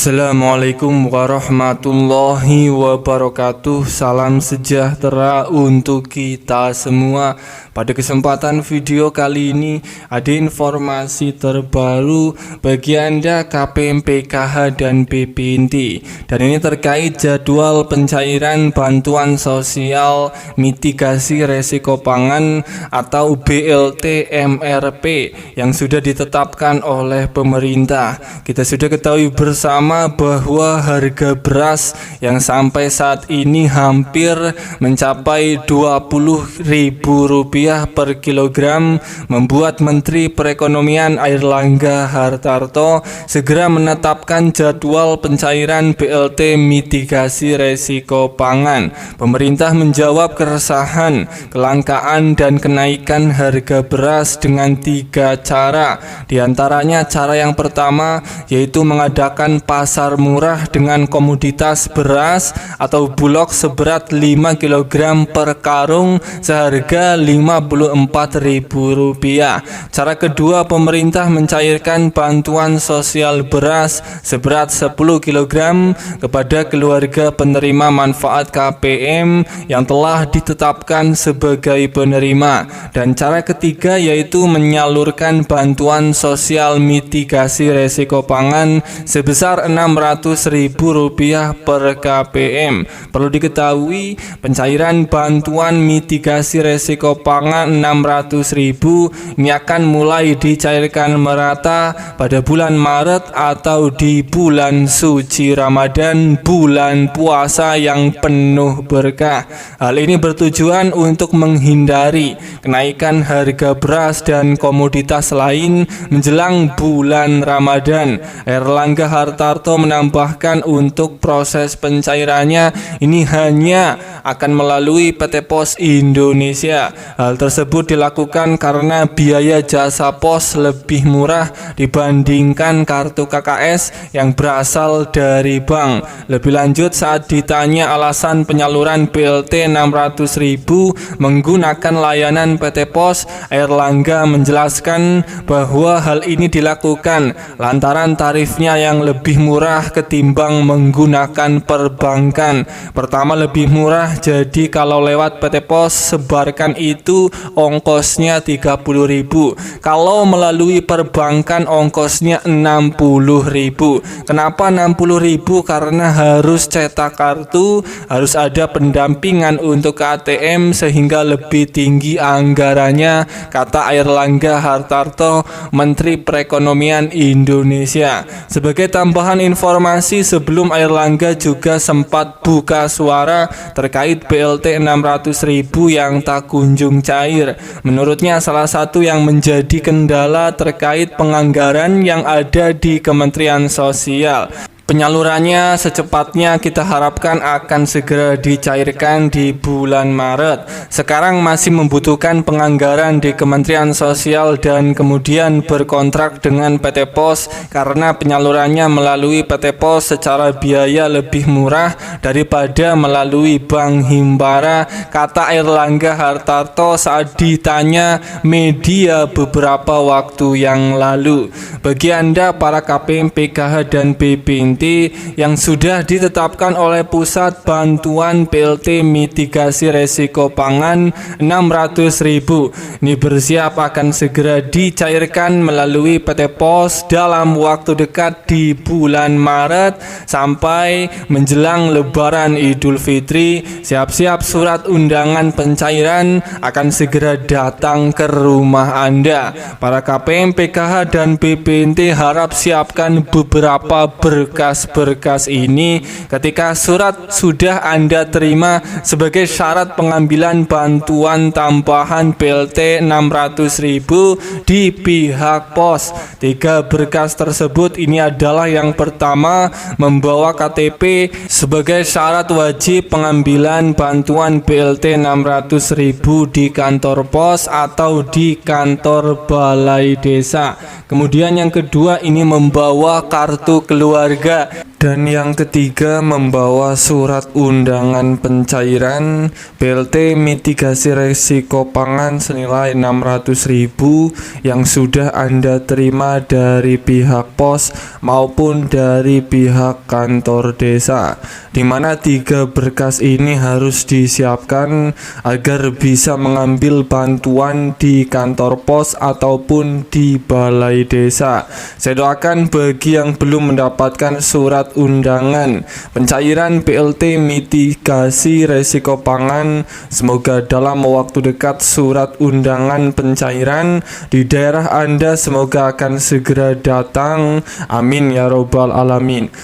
Assalamualaikum warahmatullahi wabarakatuh. Salam sejahtera untuk kita semua. Pada kesempatan video kali ini ada informasi terbaru bagi Anda KPM PKH dan BPNT. Dan ini terkait jadwal pencairan bantuan sosial mitigasi resiko pangan atau BLT MRP yang sudah ditetapkan oleh pemerintah. Kita sudah ketahui bersama bahwa harga beras yang sampai saat ini hampir mencapai Rp20.000 per kilogram membuat Menteri Perekonomian Airlangga Hartarto segera menetapkan jadwal pencairan BLT mitigasi resiko pangan. Pemerintah menjawab keresahan, kelangkaan dan kenaikan harga beras dengan 3 cara. Di antaranya cara yang pertama yaitu mengadakan pasar murah dengan komoditas beras atau bulog seberat 5 kg per karung seharga Rp54.000. Cara kedua, pemerintah mencairkan bantuan sosial beras seberat 10 kg kepada keluarga penerima manfaat KPM yang telah ditetapkan sebagai penerima. Dan cara ketiga yaitu menyalurkan bantuan sosial mitigasi resiko pangan sebesar Rp600.000 per KPM. Perlu diketahui, pencairan bantuan mitigasi resiko pangan Rp600.000 ini akan mulai dicairkan merata pada bulan Maret atau di bulan suci Ramadan, bulan puasa yang penuh berkah. Hal ini bertujuan untuk menghindari kenaikan harga beras dan komoditas lain menjelang bulan Ramadan. Airlangga Hartarto menambahkan untuk proses pencairannya ini hanya akan melalui PT Pos Indonesia. Hal tersebut dilakukan karena biaya jasa pos lebih murah dibandingkan kartu KKS yang berasal dari bank. Lebih lanjut, saat ditanya alasan penyaluran BLT Rp600.000 menggunakan layanan PT Pos, Airlangga menjelaskan bahwa hal ini dilakukan lantaran tarifnya yang lebih murah ketimbang menggunakan perbankan. Pertama, lebih murah, jadi kalau lewat PT Pos sebarkan itu ongkosnya Rp30.000. Kalau melalui perbankan ongkosnya Rp60.000. Kenapa Rp60.000? Karena harus cetak kartu, harus ada pendampingan untuk ATM sehingga lebih tinggi anggarannya, kata Airlangga Hartarto, Menteri Perekonomian Indonesia. Sebagai tambahan informasi, sebelum Airlangga juga sempat buka suara terkait BLT Rp600.000 yang tak kunjung cair. Menurutnya salah satu yang menjadi kendala terkait penganggaran yang ada di Kementerian Sosial. Penyalurannya secepatnya kita harapkan akan segera dicairkan di bulan Maret. Sekarang masih membutuhkan penganggaran di Kementerian Sosial dan kemudian berkontrak dengan PT Pos karena penyalurannya melalui PT Pos secara biaya lebih murah daripada melalui Bank Himbara, kata Airlangga Hartarto saat ditanya media beberapa waktu yang lalu. Bagi Anda para KPM PKH dan BPNT yang sudah ditetapkan oleh pusat bantuan BLT mitigasi resiko pangan Rp600.000 ini bersiap akan segera dicairkan melalui PT Pos dalam waktu dekat di bulan Maret sampai menjelang Lebaran Idul Fitri. Siap-siap surat undangan pencairan akan segera datang ke rumah Anda. Para KPM PKH dan BPNT harap siapkan beberapa berkas ini ketika surat sudah Anda terima sebagai syarat pengambilan bantuan tambahan BLT Rp600.000 di pihak pos. 3 berkas tersebut ini adalah yang pertama, membawa KTP sebagai syarat wajib pengambilan bantuan BLT Rp600.000 di kantor pos atau di kantor balai desa. Kemudian yang kedua ini membawa kartu keluarga. Dan yang ketiga, membawa surat undangan pencairan BLT mitigasi risiko pangan senilai 600.000 yang sudah Anda terima dari pihak pos maupun dari pihak kantor desa, di mana 3 berkas ini harus disiapkan agar bisa mengambil bantuan di kantor pos ataupun di balai desa. Saya doakan bagi yang belum mendapatkan surat undangan pencairan BLT mitigasi resiko pangan, semoga dalam waktu dekat surat undangan pencairan di daerah Anda semoga akan segera datang. Amin ya robbal alamin.